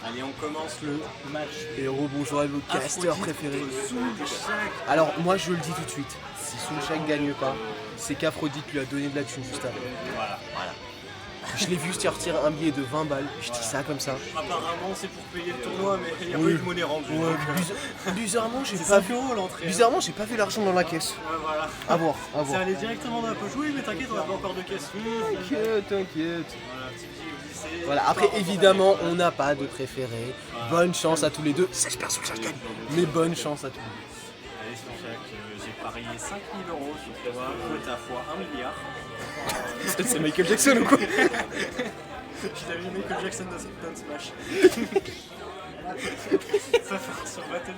Allez, on commence le match. Et rebonjour à vos casteurs préférés. Soulchak. Alors moi je le dis tout de suite, si Soulchak gagne pas, c'est qu'Aphrodite lui a donné de la thune juste avant. Voilà. Je l'ai vu se retirer un billet de 20 balles, je dis ça comme ça. Apparemment, c'est pour payer le tournoi, mais il n'y a Oui. pas eu de monnaie rendue. Ouais, donc, bizarrement j'ai c'est pas 5 vu. euros l'entrée. Bizarrement j'ai pas vu l'argent dans la caisse. Ouais, voilà. À voir, à C'est voir. allé directement dans la poche. Oui, mais t'inquiète, on n'a pas encore de caisse. T'inquiète. Voilà, petit billet au lycée. Voilà, après évidemment on n'a pas de préféré. Bonne chance à tous les deux. J'espère que Soulchak gagne, mais bonne chance à tous les deux. Allez, Soulchak, j'ai parié 5 000 euros sur toi, quota fois 1 milliard. C'est Michael Jackson ou quoi? Je l'avais mis Michael Jackson dans Smash. Ça fait sur Battlefield.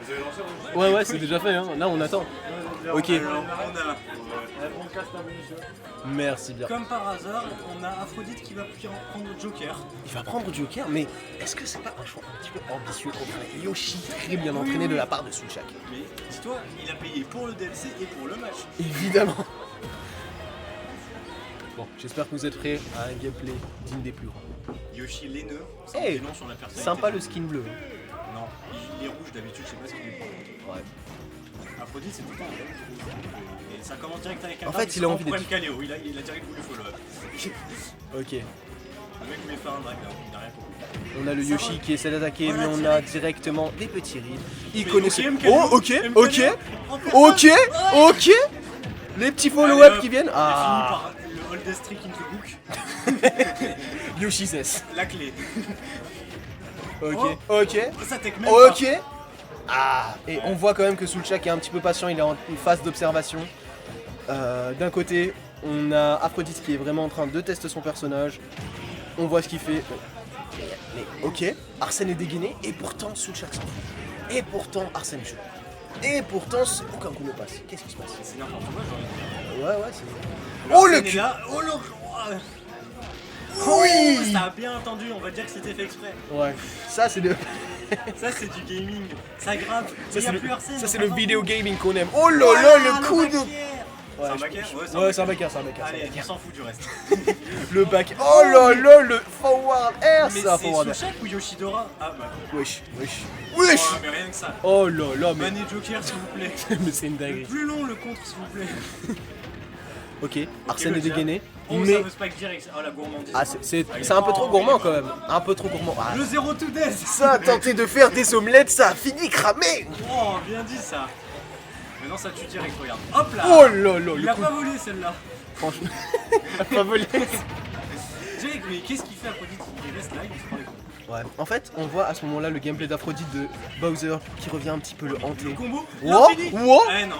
Vous avez lancé vos Ouais, c'est déjà fait, hein. Là on attend. Ok. Alors, on a la broadcast ammunition. Merci bien. Comme par hasard, on a Aphrodite qui va prendre Joker. Il va prendre Joker, mais est-ce que c'est pas un choix un petit peu ambitieux contre un Yoshi très bien entraîné de la part de Soulchak? Mais dis-toi, il a payé pour le DLC et pour le match. Évidemment. Bon, j'espère que vous êtes prêts à un gameplay digne des plus grands. Yoshi laineux, c'est Hey, nom sur la personnalité. sympa le skin bleu. Non, il est rouge d'habitude, je sais pas ce qu'il est pour. Ouais. Aphrodite, c'est tout le temps un rouge. Et ça commence direct avec un En grave, fait, il a envie prend d'être- Caléo, il a direct voulu follow up. Ok. Le mec voulait faire un drag là, il n'a rien compris. On a le Yoshi qui essaie d'attaquer, mais Voilà, on a directement des petits rides. Il Mais connaît ok, ce... MKO, Oh, ok. en personne. Ok. Les petits follow-up qui viennent. On a fini Ah. par le oldest trick in the book, Yoshi's S. la clé. Ok. Ça tech même pas. Ok. Ah. Et on voit quand même que Soulchak est un petit peu patient, il est en phase d'observation. D'un côté, on a Aphrodite qui est vraiment en train de tester son personnage. On voit ce qu'il fait. Mais ok, Arsène est dégainé et pourtant Soulchak s'en fout. Et pourtant Arsène joue. Et pourtant aucun coup ne passe. Qu'est-ce qui se passe? C'est n'importe quoi, j'ai envie de dire. Ouais, c'est... Oh le le cul. là, oh le Oui. Ça a bien entendu, on va dire que c'était fait exprès. Ouais, ça c'est le... Ça c'est du gaming, ça grave. Ça Il y a c'est plus Arsène, ça, c'est on le s'en vidéo fout. gaming qu'on aime. Oh là Voilà, là, le coup de... backer. Ouais, C'est un je- backer. Ouais, c'est un backer, c'est un backer. Allez, on s'en fout du reste. Le back. Oh là là, le forward air, Mais ça, c'est forward air. Soulchak ou Yoshidora? Ah bah. Wesh. Oh, mais rien que ça. Oh là là, mais... Banez Joker s'il vous plaît. mais c'est une Le dinguerie. plus long le contre s'il vous plaît. Ok, Arsène le est dégainé, Oh mais... ça veut spike direct. Oh la gourmandise. Ah, c'est un peu trop gourmand quand même. Un peu trop gourmand. Ah, Le 0 to death. ça a tenté de faire des omelettes, ça a fini cramé. Oh bien dit ça. Maintenant ça tue direct, regarde. Hop là. Oh là là, Il le a coup... pas volé celle-là. Franchement... pas volé. Jake, mais qu'est-ce qu'il fait Aphrodite? Il reste là, il se prend les coups. Ouais, en fait, on voit à ce moment-là le gameplay d'Aphrodite de Bowser qui revient un petit peu le hanter. Le combo. Wow, L'infini. wow. Eh non.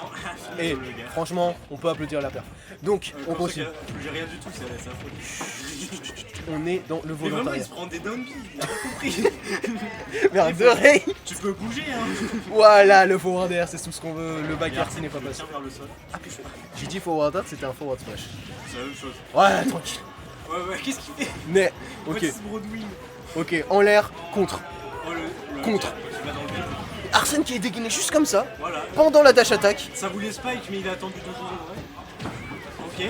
Et Le gars. franchement, on peut applaudir la perf. Donc, on Pour ceux continue. qui- J'ai rien du tout, c'est Aphrodite. On est dans le Mais vraiment, volontariat. il se prend des down B, il a pas compris. Merde de Ray. Tu peux bouger, hein. Voilà, le forward air, c'est tout ce qu'on veut. Le Et back air qui Arsène n'est pas qui passé. tire vers le sol. J'ai dit forward air, c'était un forward smash. C'est la même chose. Ouais, tranquille. Ouais, qu'est-ce qu'il fait? Mais, En ok, fait, c'est Broadwing. ok, en l'air, contre. Oh, le Contre. Tu vas dans le vide. Arsène qui est dégainé juste comme ça, Voilà. pendant la dash attack. Ça voulait spike, mais il a attendu 2 secondes. Ok.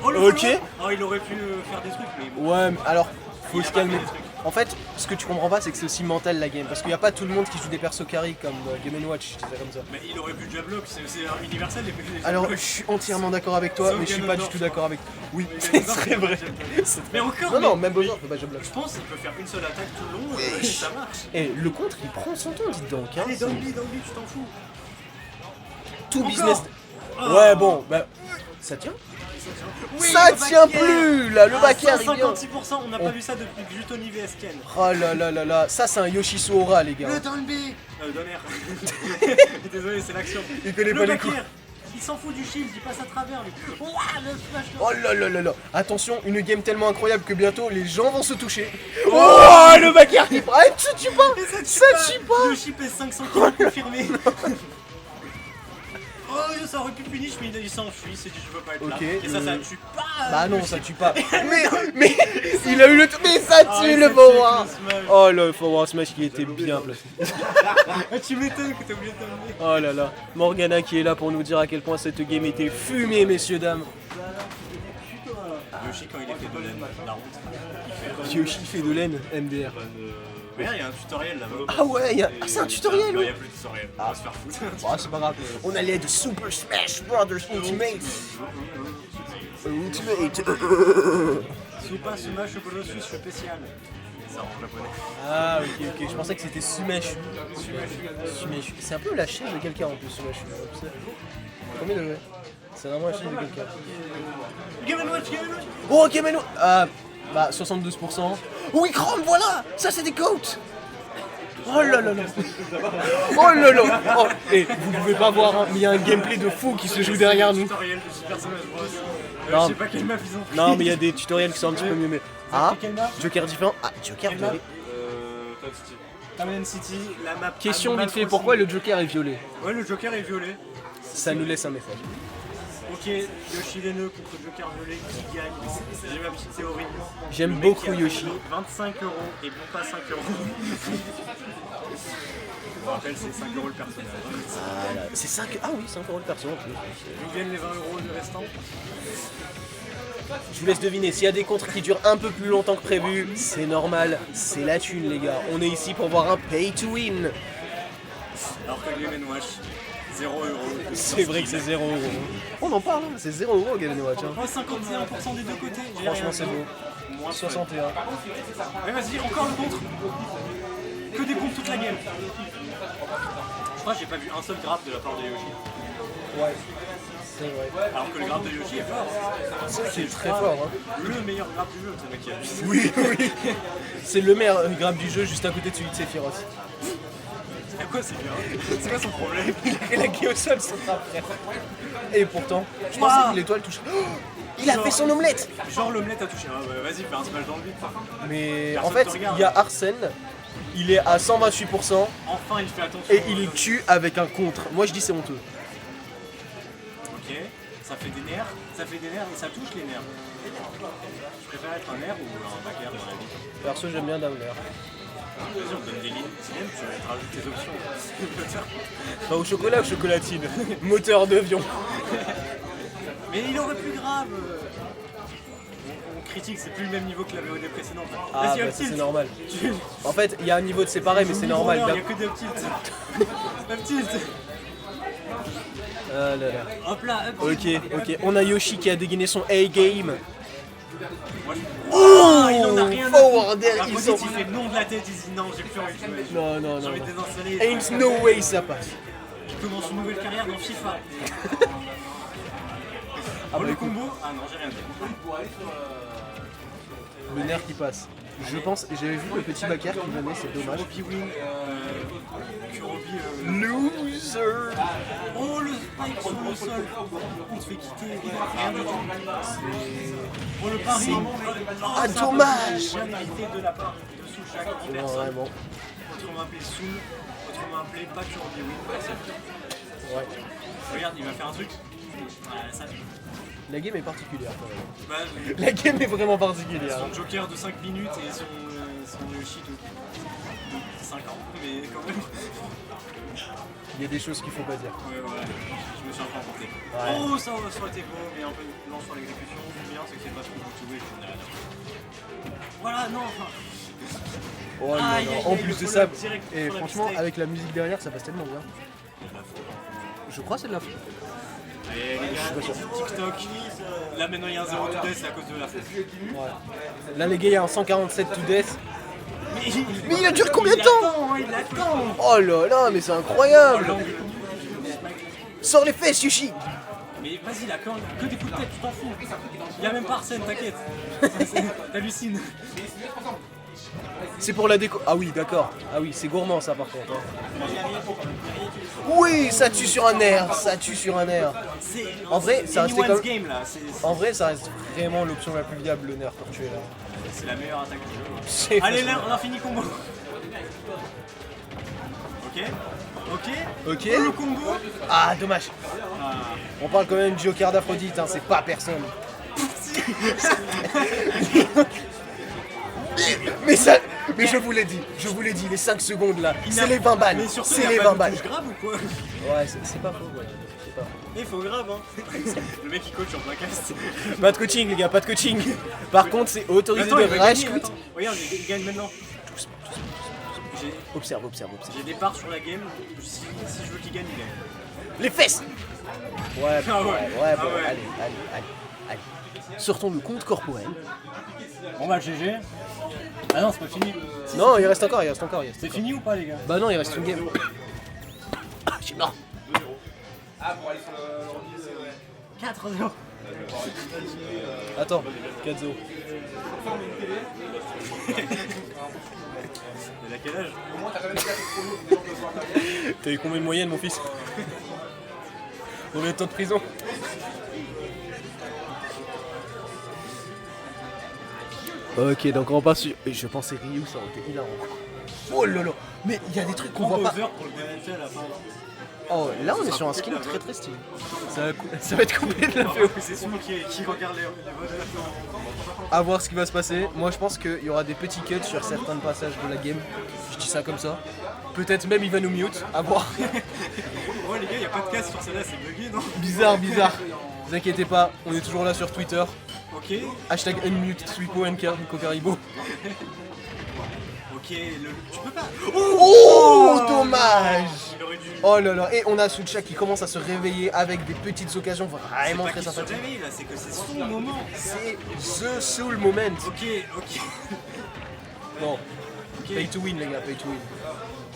Oh le Ok. follow. Oh, il aurait pu faire des trucs, mais bon. Ouais, mais alors, faut Il a se pas calmer. fait des trucs. En fait, ce que tu comprends pas, c'est que c'est aussi mental la game. Parce qu'il n'y a pas tout le monde qui joue des persos carry comme Game & Watch, je disais comme ça. Mais il aurait pu jab block, c'est universel les Alors, je jab suis entièrement d'accord avec toi, Sauf mais je suis pas du Ganondorf, tout je d'accord avec toi. Oui, Mais c'est Ganondorf, très vrai. jab block. C'est Mais vrai. encore. Non, mais- même Bowser peut pas jab block. Je pense qu'il peut faire une seule attaque tout le long et ça marche. Et le contre, il prend son temps, dites donc. Hein. Allez, down B, tu t'en fous. Tout Encore. business. Oh. Ouais, bon, bah. Ça tient? Oui, Ça le tient back air. plus là, le Ah, back air il vient. 156%, on n'a pas vu ça depuis Jutoni vs Ken. Oh là là là là, ça c'est un Yoshisu Aura les gars. Le down B Donner. Désolé, c'est l'action. Il connaît Le pas les back coups. air. Il s'en fout du shield, il passe à travers lui. Ouah, le flash. Oh là là là là. Attention, une game tellement incroyable que bientôt les gens vont se toucher. Oh, le back air qui prend. Ah, ça tue pas. Et Ça tue pas. Le chip est 500 kg confirmé. Oh, ça aurait pu finish, mais il s'enfuit, c'est dit je veux pas être là. Ok, Et ça tue pas. Bah le non, ça chip. tue pas. Mais il a eu le mais ça Ah, tue ouais, le ça forward. tue le smash. Oh le forward smash qui était bien placé. Ah, tu m'étonnes que t'as oublié de t'amener. Oh là là. Morgana qui est là pour nous dire à quel point cette game était fumée, messieurs dames. Yoshi, quand il est fait de laine, la honte. Yoshi fait de laine, MDR. Regarde, il y a un tutoriel là-bas. Ah ouais, c'est un tutoriel. Non, il n'y a plus de tutoriel. On va se faire foutre. Ah, c'est pas grave. On allait de Super Smash Brothers Ultimate. Ultimate. Super Smash Bros. Spécial. Ça en japonais. Ah ok, je pensais que c'était Sumesh. Sumesh. C'est un peu la chaîne de quelqu'un en plus, Sumesh. Combien de jouets? C'est vraiment la chaîne de quelqu'un. Game & Watch. Oh, Game & Watch. Bah 72%. Oui, Chrome, voilà. Ça c'est des coats. Oh là là là. Oh là là. Oh, et vous pouvez pas voir, hein, mais il y a un gameplay de fou qui se joue derrière nous. Tutoriel de Super Smash Bros. Non. Je sais pas quelle map ils ont pris. Non mais il y a des tutoriels qui sont un petit peu mieux. Mais... Ah, quelle map? Joker différent. Ah, Joker Quelle map? violet. Tamen City, la map. Question Animal vite fait, Crossing. pourquoi le Joker est violet? Ouais, le Joker est violet. Ça nous laisse un message. Ok, Yoshi Lene contre Joker violet, qui gagne? J'ai ma petite théorie. J'aime Le mec beaucoup qui a Yoshi. payé 25 € et non pas 5 €. Je me rappelle, c'est 5 € le personnage. Voilà. C'est 5... Ah oui, 5 € le perso en plus. D'où viennent les 20 € de restants? Je vous laisse deviner, s'il y a des contres qui durent un peu plus longtemps que prévu, c'est normal, c'est la thune les gars. On est ici pour voir un pay to win. Alors que Game & Watch, 0 €. C'est vrai que c'est 0 €. On en parle, hein, c'est 0 € Game & Watch. Hein. Oh, 51% des deux côtés. J'ai Franchement rien c'est dit. beau. Moins 61. Ouais, vas-y, encore le contre. Que des comptes toute la game. Je crois que j'ai pas vu un seul grab de la part de Yoshi. Ouais, c'est vrai. Alors que le grab de Yoshi est fort. C'est très fort. Hein. Le meilleur grab du jeu, c'est le mec qui a vu. Oui, oui. C'est le meilleur grab du jeu juste à côté de celui de Sephiroth. À quoi c'est bien? C'est quoi son problème? Et la guille au sol, c'est pas frère. Et pourtant, je pensais que l'étoile touche. Oh, il a fait son omelette. Genre l'omelette a touché. Ah ouais, vas-y, fais un smash dans le vide. Mais Personne en fait, te regarde. il y a Arsène, il est à 128% Enfin, il fait attention. et il tue avec un contre. Moi je dis c'est honteux. Ok, ça fait des nerfs. Ça fait des nerfs et ça touche les nerfs. Je préfère être un nerf ou un back air dans la vie. Perso j'aime bien Downer. Vas-y, on donne des lignes. Si même, tu vas te rajouter tes options. Bah au chocolat ou chocolatine. Moteur d'avion. Mais il aurait plus grave. On critique, c'est plus le même niveau que la VOD précédente. Ah Vas-y, bah up ça tilt. c'est normal. En fait il y a un niveau de séparé mais c'est normal. Il n'y a que des up tilt. Up tilt. Ah là là. Hop là, up tilt. Ok, on a Yoshi qui a dégainé son A-game. Oh, il en a rien à forward foutre. air, Après, ils sont- il fait le nom de la tête, il dit non, j'ai plus envie de jouer. Non, non, J'ai non. envie de non. désinstaller. Ain't no way ça passe. Je commence une nouvelle carrière dans FIFA. Ah bah le écoute, combo? Ah non, j'ai rien dit. le nerf qui passe. Je pense, j'avais vu le petit backer qui venait, c'est dommage. Kurobi win. Kurobi. Loser. Oh le spike sur le sol. On se fait quitter. Rien du tout. Oh le pari. Ah, dommage. Bien évité de la part de Souchak en Non, personne. vraiment. Autrement appelé Soul. Autrement appelé pas Kurobi win. Personne. Ouais. Regarde, il va faire un truc. Ça. La game est particulière quand même. Bah, La game est vraiment particulière. son Joker de 5 minutes et son Yoshi de 5 ans. Mais quand même. Il y a des choses qu'il faut pas dire. Ouais, ouais, je me suis un peu emporté. Ouais. Oh, ça aurait été beau, mais un peu lent sur l'exécution. Le bien, c'est que c'est pas trop motivé, je n'ai rien à faire. Voilà, non, enfin. Oh non, Aïe, non. aïe, En aïe, plus le de follow ça, up direct et sur la franchement, mistake. avec la musique derrière, ça passe tellement bien. Je crois que c'est de la faute. Allez, les gars, pas sûr. TikTok. Là, maintenant, il y a un 0 to death, c'est à cause de la faute. Ouais. Là, les gars, il y a un 147 to death. Mais il a duré combien de temps? Il attend. Oh là là, mais c'est incroyable. Sors les fesses, Yoshi. Mais vas-y, là, que des coups de tête, tu t'en fous. Il y a même pas Arsène, t'inquiète. T'hallucines. C'est pour la déco. Ah oui, d'accord. Ah oui, c'est gourmand ça par contre. Hein. Oui, ça tue sur un air, ça tue sur un air. En vrai, ça restait anyone's comme- game là. En vrai, ça reste vraiment l'option la plus viable, le nerf pour tuer là. C'est la meilleure attaque du jeu. C'est Allez, facilement. l'infini combo. Ok. Ok. Ok. Oh, le combo. Ah, dommage. Ah. On parle quand même du Joker d'Aphrodite, hein, c'est pas personne. mais ça, mais je vous l'ai dit, les 5 secondes là, c'est les 20 balles, Mais surtout, c'est il les y a 20 pas de balles. touche grave ou quoi? Ouais, c'est pas faux, ouais. C'est pas faux. Il faut grave hein. Le mec il coach en placast. Pas de coaching les gars, pas de coaching. Par contre, c'est autorisé Attends, il de va rage gagner, quit. attends. Regarde, il gagne maintenant. Observe. J'ai des parts sur la game. Si je veux qu'il gagne, il gagne. Les fesses. Ouais, Ah ouais. Ah ouais. Allez. Sortons le compte corporel. Bon bah GG. Ah non, c'est pas fini. Non, il reste encore. C'est fini ou pas, les gars? Bah non, il reste une game. Ah, je suis mort. 4-0. Attends, 4-0. Il a quel âge? T'as eu combien de moyenne, mon fils? Combien de temps de prison? Ok, donc on passe sur... Je pensais Ryu, ça aurait été hilarant. Oh lolo. Mais il y a des trucs qu'on voit pas. Bowser pour le démonter à la fin. Oh, là on est sur un skin très stylé. Ça va être coupé de la PO. C'est celui qui regarde les votes de la fin. À voir ce qui va se passer. Moi je pense qu'il y aura des petits cuts sur certains passages de la game. Je dis ça comme ça. Peut-être même il va nous mute. À voir. Ouais les gars, il a pas de casse sur celle-là, c'est bugué, non? Bizarre. Vous inquiétez pas, on est toujours là sur Twitter. Ok. Hashtag unmute Swipo and Kokaribo. Ok, tu peux pas. Oh, dommage. Il aurait dû. Oh là là, et on a Sucha qui commence à se réveiller avec des petites occasions vraiment très C'est pas qu'il se sympathiques. réveille là, c'est que c'est son moment. C'est the soul moment. Ok. Non, pay to win les gars, pay to win.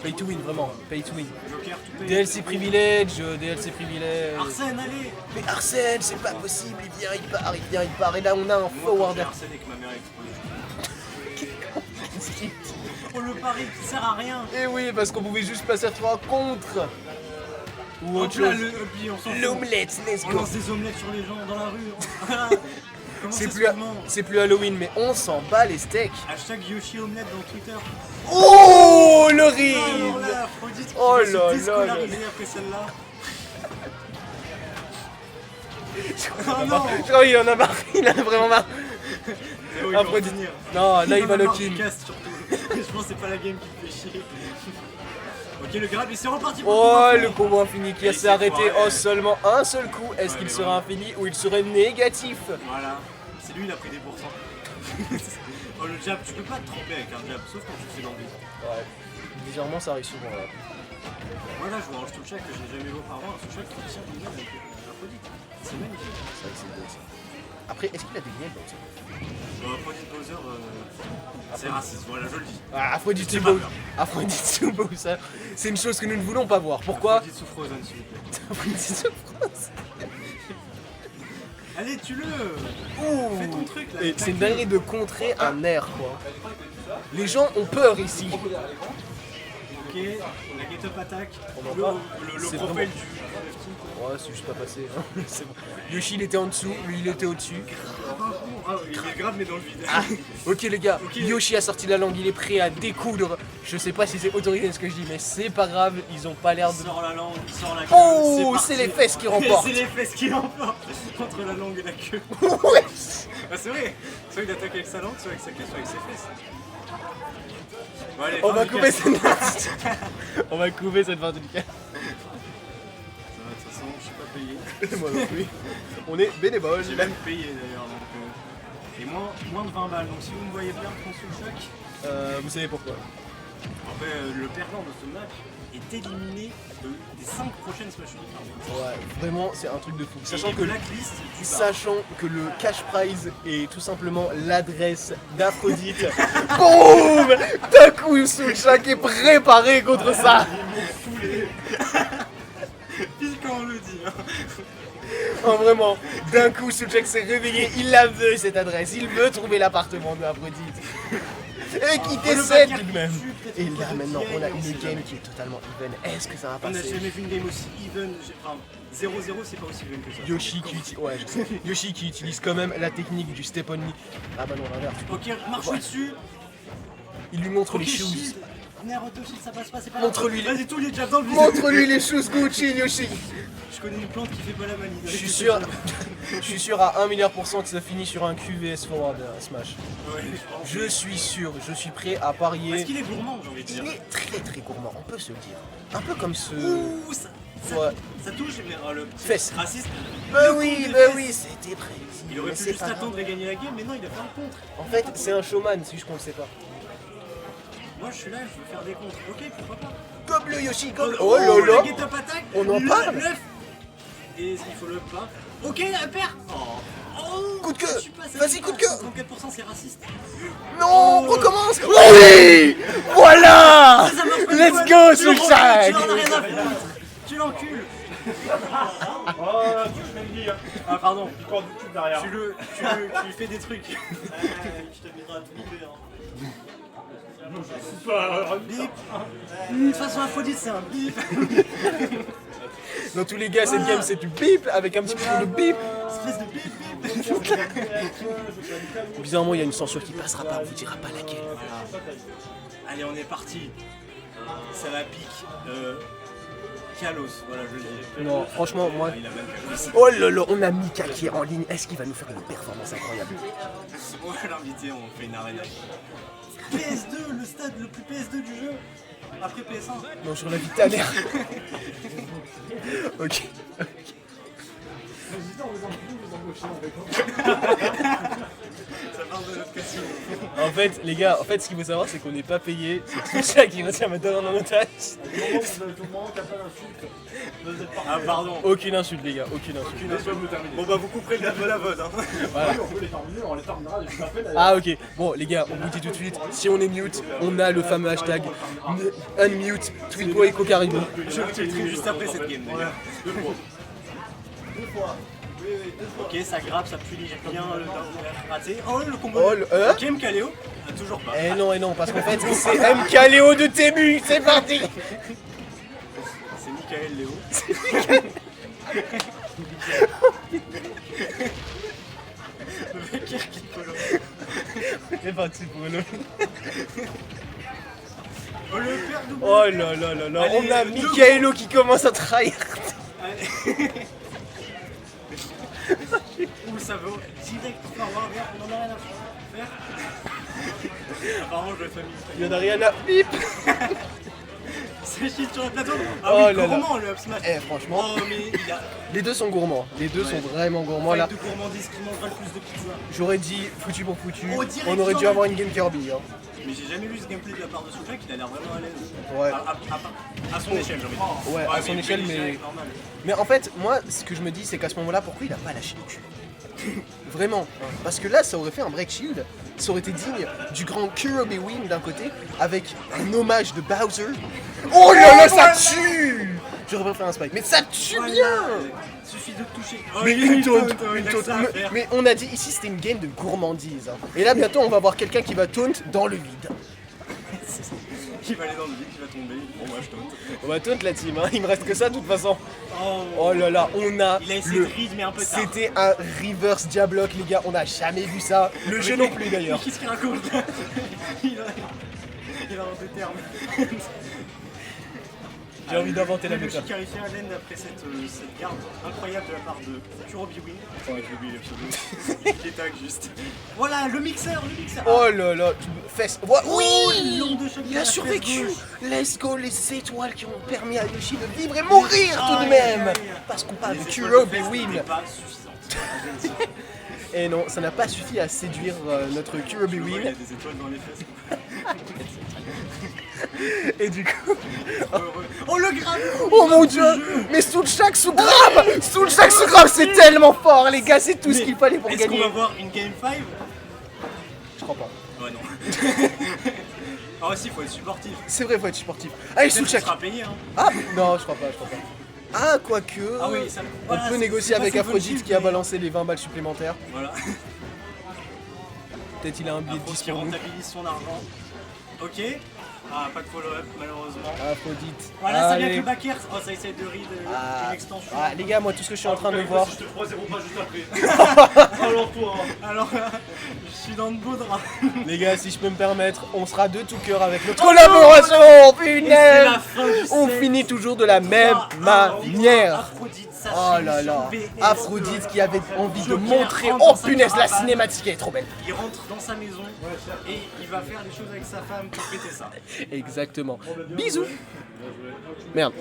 Pay to win, vraiment, pay to win. Joker, tout paye. DLC privilège. Arsène, allez. Mais Arsène, c'est pas possible, il vient, il part. Et là on a un forwarder. Arsène et que ma mère explose. Oh le pari qui sert à rien. Et oui, parce qu'on pouvait juste passer 3 contre. Ou autre Hop là, chose. puis on s'en fout. L'omelette, let's On go. lance des omelettes sur les gens dans la rue. Voilà. Comment C'est ça plus, se comment c'est plus Halloween, mais on s'en bat les steaks. Hashtag Yoshi Omelette dans Twitter. Oh, le Alors rire. là, Aphrodite qui Oh va là se là déscolariser après celle-là. Oh non. Je crois qu'il en a marre, il en a vraiment marre. Oh, il va Aphrodite. revenir. Non, là il va en a le marre kill. du cast, surtout. Je pense que c'est pas la game qui me fait chier. Ok, le grab, et c'est reparti pour le combat Oh, infini. le combo infini qui Et s'est c'est arrêté foiré. en seulement un seul coup. Est-ce Ouais, qu'il mais sera infini ou il serait négatif? Voilà, c'est lui, il a pris des pourcents. Oh, le jab, tu peux pas te tromper avec un jab, sauf quand tu fais l'envie. Ouais, bizarrement ça arrive souvent là. Moi là, je vois un Stouchak que j'ai jamais vu auparavant, un Stouchak qui tient du mal avec Aphrodite. C'est magnifique. C'est vrai que c'est beau ça. Après, est-ce qu'il a des liens dans ça? Aphrodite Bowser, c'est raciste, voilà, je le dis. Ah, Aphrodite C'est Subo. pas Aphrodite Subo, ça, c'est une chose que nous ne voulons pas voir. Pourquoi? Aphrodite sous Frozen, s'il vous plaît. Aphrodite Subo. Allez, tue-le. Ouh. Fais ton truc là. Et c'est une dinguerie de contrer un air quoi. Les gens ont peur ici. Ok, la get up attack. On en Le, parle. le C'est profil vraiment- du Ouais, c'est juste pas passé. Hein. C'est bon. Yoshi il était en dessous, lui il était au-dessus. Ah, il est grave, mais dans le vide. Ah, ok les gars, Ok. Yoshi a sorti la langue, il est prêt à découdre. Je sais pas si c'est autorisé ce que je dis, mais c'est pas grave, ils ont pas l'air Il de... sort la langue, il sort la queue. Oh, parti. c'est les fesses qui remportent. C'est les fesses qui remportent entre la langue et la queue. Ouais. Ah, c'est vrai. Soit il attaque avec sa langue, soit avec sa queue, soit avec ses fesses. Bon, allez, On fin va du couper cast. cette On va couper cette partie du cas. Ça va, de toute façon, je suis pas payé. Moi non plus. On est bénévole. J'ai même payé d'ailleurs. Donc, et moins de 20 balles. Donc si vous me voyez perdre contre le choc, Vous savez pourquoi? après le perdant de ce match est éliminé des 5 prochaines Smash Unique. Ouais, vraiment c'est un truc de fou. Sachant que blacklist, tu pars. Sachant que le cash prize est tout simplement l'adresse d'Aphrodite. Boum! D'un coup, Suchak est préparé contre ça. Pile quand on le dit. Hein. Oh, vraiment, d'un coup, Suchak s'est réveillé, il la veut cette adresse, il veut trouver l'appartement d'Aphrodite. Et qui le décède bagarre tout de qui même. tue, peut-être Et une là photo maintenant, qui on a gagne, on sait une game jamais. qui est totalement even. Est-ce que ça va On n'a passer? jamais vu une game aussi even. Enfin, 0-0, c'est pas aussi even que ça. Yoshi qui utilise, ouais, je sais. Yoshi qui utilise quand même la technique du step on me. Ah bah non, l'inverse. Ok, marche Ouais. dessus. Il lui montre Ok, les shoes. shield. Nerf auto shield, ça passe pas, c'est pas Montre-lui grave. Vas-y, tous les jabs dans le visage. Montre-lui les shoes Gucci, Yoshi. Je connais une plante qui fait pas la manie. Je suis sûr, je suis sûr à 1 milliard % que ça finit sur un QVS forward Smash. Ouais, je pense. Je suis sûr, je suis prêt à Parce parier. qu'il est gourmand, j'ai envie de Il dire. est très très gourmand, on peut se le dire. Un peu comme ce... Ouh, Ouais. ça touche, mais le petit Fesse. raciste. Bah le oui, contre bah des oui, fesses. c'était précis. Il aurait mais pu c'est juste pas grave. attendre et gagner la game, mais non, il a fait un contre. En fait, c'est un showman si je ne le sais pas. Moi je suis là, je veux faire des contres. Ok, pourquoi pas. Comme le Yoshi, comme... Oh là la là. get up attack. On en parle. Et il faut le pas. Ok, la paire. Oh, Coup de queue. je suis pas- Vas-y, coup de queue. 34% c'est raciste. Non, on recommence. Oui. Voilà. Ça marche pas, Let's Nicole. go, Tu l'en Soulchak. Tu en as rien à foutre. Tu l'encules. Oh, tu m'as dit, hein. Ah pardon. Il court du cul derrière. Tu lui fais des trucs. Je t'amènerai à tout couper. Bip. De toute façon, Aphrodite c'est un bip. Dans tous les cas, cette game c'est du bip avec un petit peu de bip. Espèce de bip bip. Bizarrement, il y a une censure qui passera pas, on vous dira pas laquelle. Allez, on est parti. Ça va pique. Kalos, voilà, je le dis. Non, franchement, moi. Il a même Kalos. Oh là là, on a Mika qui est en ligne. Est-ce qu'il va nous faire une performance incroyable? On va l'inviter, on fait une arène. PS2, le stade le plus PS2 du jeu. Après PS1. Non, sur la vie de ta mère. Ok. Ça parle de notre casino. En fait, les gars, ce qu'il faut savoir, c'est qu'on n'est pas payé. C'est tout ça qui retient ma donne en otage. Ah, pardon. Aucune insulte, les gars, aucune insulte. Bon, bah, vous couperez le de la VOD. Hein. On peut les terminer, on les terminera juste après d'ailleurs. Ah, ok. Bon, les gars, on vous dit tout de suite, si on est mute, on a le fameux hashtag unmute Tweetboy Cocaribou. Je le tweeterai juste après cette game d'ailleurs. Ok, ça grappe, ça punit bien le raté. Oh, le combo. Oh, Ok, Mkaleo. Toujours pas. Eh non, parce qu'en fait, c'est MKLeo de Tému, c'est parti. C'est Michael Léo. Le mec qui polo. C'est parti pour le... Oh, le père double. Oh là là là là, Allez, on a deux Michaelo qui commence à trahir. Allez. Ouh, ça vaut direct forward, regarde, on en a rien à faire. Apparemment, je vais famille. Il y en a rien à bip. C'est shit sur le plateau. Ah Oh oui, là là. gourmand le up smash. Eh, franchement, Oh, mais il y a les deux sont gourmands. Les deux sont vraiment gourmands fight là. de gourmandise qui mangera le plus de pizza. J'aurais dit foutu pour foutu. Oh, direct, On aurait dû j'en ai- avoir une game Kirby. Hein. Mais j'ai jamais vu ce gameplay de la part de Soulchak, il a l'air vraiment à l'aise. Ouais. À son échelle, j'ai envie de dire. Ouais, à son échelle, mais- normal. Mais en fait, moi, ce que je me dis, c'est qu'à ce moment-là, pourquoi il a pas lâché le cul? Vraiment. Parce que là, ça aurait fait un break shield. Ça aurait été digne du grand Kirby Win d'un côté, avec un hommage de Bowser. Oh là là, ça tue! J'aurais pas fait un spike. Mais ça tue Voilà. bien! Suffit de toucher. Oh, Mais il une taunt, il une a taunt. que ça à faire. Mais on a dit ici c'était une game de gourmandise. Hein. Et là bientôt on va voir quelqu'un qui va taunt dans le vide. Il va aller dans le vide, il va tomber. Bon, moi je taunt. On va taunt la team, hein. Il me reste que ça de toute façon. Oh, Oh là là, on a il a essayé le... de read, mais un peu tard. C'était un reverse diablock les gars, on n'a jamais vu ça. Le jeu non plus d'ailleurs. Qu'est-ce qu'il raconte? Il a inventé des termes. J'ai envie d'inventer la Le méthode. Shikarifi Allen après cette garde incroyable de la part de Kurobi Win. J'ai oublié le pseudo. Qui tag juste. Voilà, le mixeur. Oh là là, fesse. Oui, l'onde de choc il de a la survécu. fesse gauche. Let's go, les étoiles qui ont permis à Yoshi de vivre et mourir tout de Aïe, même. aïe, aïe. Parce qu'on parle de Les étoiles Kurobi fesses Win. n'étaient pas suffisantes. Et non, ça n'a pas suffi à séduire notre Kurobi Il y a Win. des étoiles dans les fesses. Et du coup... Oh le grave. Oh mon dieu! Mais Soulchak sous grave! Soulchak sous grave, c'est tellement fort les gars, c'est tout ce qu'il fallait pour Est-ce qu'on gagner. va voir une game 5? Je crois pas. Ouais non. Ah aussi, faut être supportif. C'est vrai, faut être sportif. Allez Peut-être que tu Soulchak! seras payé hein. Ah non, je crois pas. Ah, quoique... Ah oui, ça- on voilà, peut c'est- négocier c'est avec pas Aphrodite Seven qui a Shield, balancé les 20 balles supplémentaires. Voilà. Peut-être il a un billet de Afro 10 qui pour nous. rentabilise son argent. Ok. Ah, pas de follow-up malheureusement. Aphrodite. Voilà, ça vient avec Allez. le back air. Oh, ça essaie de read Ah. une extension. Ah, les gars, moi tout ce que je suis en train de voir... Je te 3-0 pas juste après. Alors toi. Alors, je suis dans de beaux draps. Les gars, si je peux me permettre, on sera de tout cœur avec notre collaboration. Et c'est Punaise! la fin du On set. finit toujours de la même Ah, manière. Aphrodite, ça Oh suit là sur là, BS. Aphrodite qui avait envie de Joker montrer. rentre Oh dans sa punaise, la caravane. cinématique est trop belle. Il rentre dans sa maison et il va faire les choses avec sa femme pour péter ça. Exactement. Bisous. Merde.